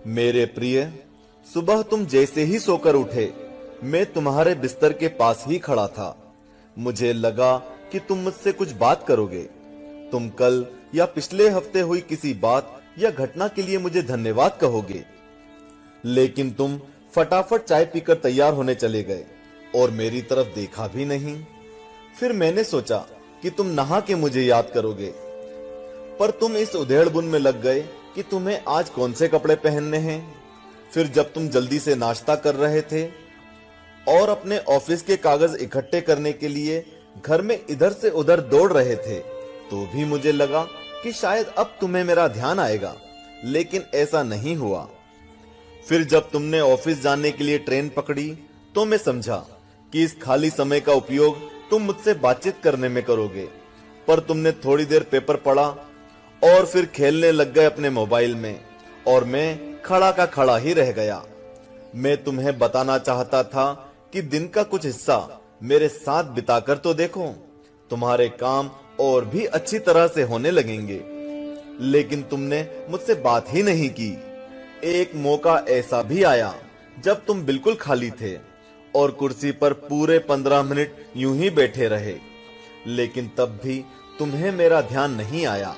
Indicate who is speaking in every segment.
Speaker 1: मेरे प्रिय, सुबह तुम जैसे ही सोकर उठे, मैं तुम्हारे बिस्तर के पास ही खड़ा था। मुझे लगा कि तुम मुझसे कुछ बात करोगे। तुम कल या पिछले हफ्ते हुई किसी बात या घटना के लिए मुझे धन्यवाद कहोगे, लेकिन तुम फटाफट चाय पीकर तैयार होने चले गए और मेरी तरफ देखा भी नहीं। फिर मैंने सोचा कि तुम नहा के मुझे याद करोगे, पर तुम इस उधेड़बुन में लग गए कि तुम्हें आज कौन से कपड़े पहनने हैं। फिर जब तुम जल्दी से नाश्ता कर रहे थे और अपने ऑफिस के कागज इकट्ठे करने के लिए घर में इधर से उधर दौड़ रहे थे, तो भी मुझे लगा कि शायद अब तुम्हें मेरा ध्यान आएगा, लेकिन ऐसा नहीं हुआ। फिर जब तुमने ऑफिस जाने के लिए ट्रेन पकड़ी, तो मैं समझा कि इस खाली समय का उपयोग तुम मुझसे बातचीत करने में करोगे, पर तुमने थोड़ी देर पेपर पढ़ा और फिर खेलने लग गए अपने मोबाइल में, और मैं खड़ा का खड़ा ही रह गया। मैं तुम्हें बताना चाहता था कि दिन का कुछ हिस्सा मेरे साथ बिताकर तो देखो, तुम्हारे काम और भी अच्छी तरह से होने लगेंगे। लेकिन तुमने मुझसे बात ही नहीं की। एक मौका ऐसा भी आया जब तुम बिल्कुल खाली थे और कुर्सी पर पूरे 15 मिनट यूं ही बैठे रहे, लेकिन तब भी तुम्हें मेरा ध्यान नहीं आया।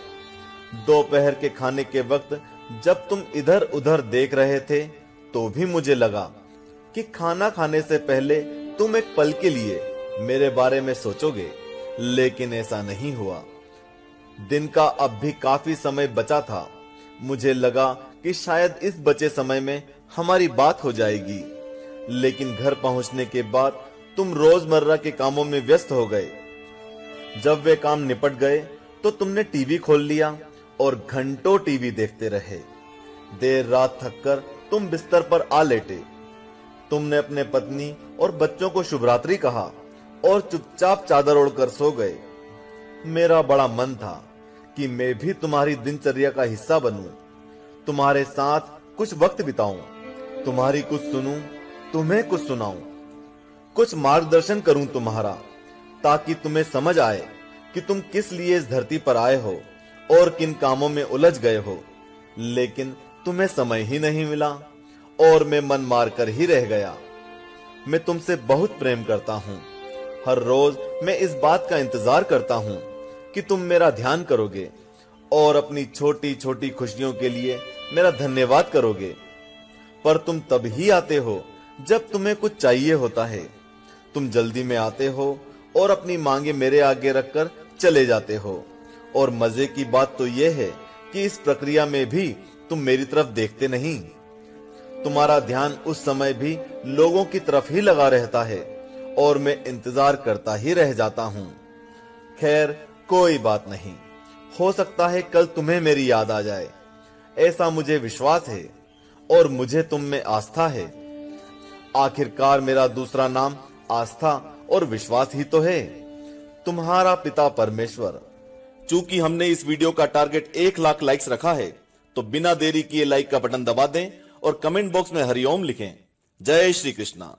Speaker 1: दोपहर के खाने के वक्त जब तुम इधर उधर देख रहे थे, तो भी मुझे लगा कि खाना खाने से पहले तुम एक पल के लिए मेरे बारे में सोचोगे, लेकिन ऐसा नहीं हुआ। दिन का अब भी काफी समय बचा था। मुझे लगा कि शायद इस बचे समय में हमारी बात हो जाएगी, लेकिन घर पहुंचने के बाद तुम रोजमर्रा के कामों में व्यस्त हो गए। जब वे काम निपट गए तो तुमने टीवी खोल लिया और घंटों टीवी देखते रहे। देर रात थककर तुम बिस्तर पर आ लेटे। तुमने अपने पत्नी और बच्चों को शुभरात्रि कहा और चुपचाप चादर ओढ़कर सो गए। मेरा बड़ा मन था कि मैं भी तुम्हारी दिनचर्या का हिस्सा बनूं, तुम्हारे साथ कुछ वक्त बिताऊं, तुम्हारी कुछ सुनूं, तुम्हें कुछ सुनाऊं, कुछ मार्गदर्शन करूं तुम्हारा, ताकि तुम्हें समझ आए कि तुम किस लिए इस धरती पर आए हो और किन कामों में उलझ गए हो। लेकिन तुम्हें समय ही नहीं मिला और मैं मन मार कर ही रह गया। मैं तुमसे बहुत प्रेम करता हूं। हर रोज मैं इस बात का इंतजार करता हूं कि तुम मेरा ध्यान करोगे और अपनी छोटी छोटी खुशियों के लिए मेरा धन्यवाद करोगे। पर तुम तब ही आते हो जब तुम्हें कुछ चाहिए होता है। तुम जल्दी में आते हो और अपनी मांगे मेरे आगे रखकर चले जाते हो। और मजे की बात तो यह है कि इस प्रक्रिया में भी तुम मेरी तरफ देखते नहीं। तुम्हारा ध्यान उस समय भी लोगों की तरफ ही लगा रहता है और मैं इंतजार करता ही रह जाता हूं। खैर, कोई बात नहीं, हो सकता है कल तुम्हें मेरी याद आ जाए, ऐसा मुझे विश्वास है और मुझे तुम में आस्था है। आखिरकार मेरा दूसरा नाम आस्था और विश्वास ही तो है। तुम्हारा पिता परमेश्वर। चूंकि हमने इस वीडियो का टारगेट 1 लाख लाइक्स रखा है, तो बिना देरी किए लाइक का बटन दबा दें और कमेंट बॉक्स में हरिओम लिखें। जय श्री कृष्णा।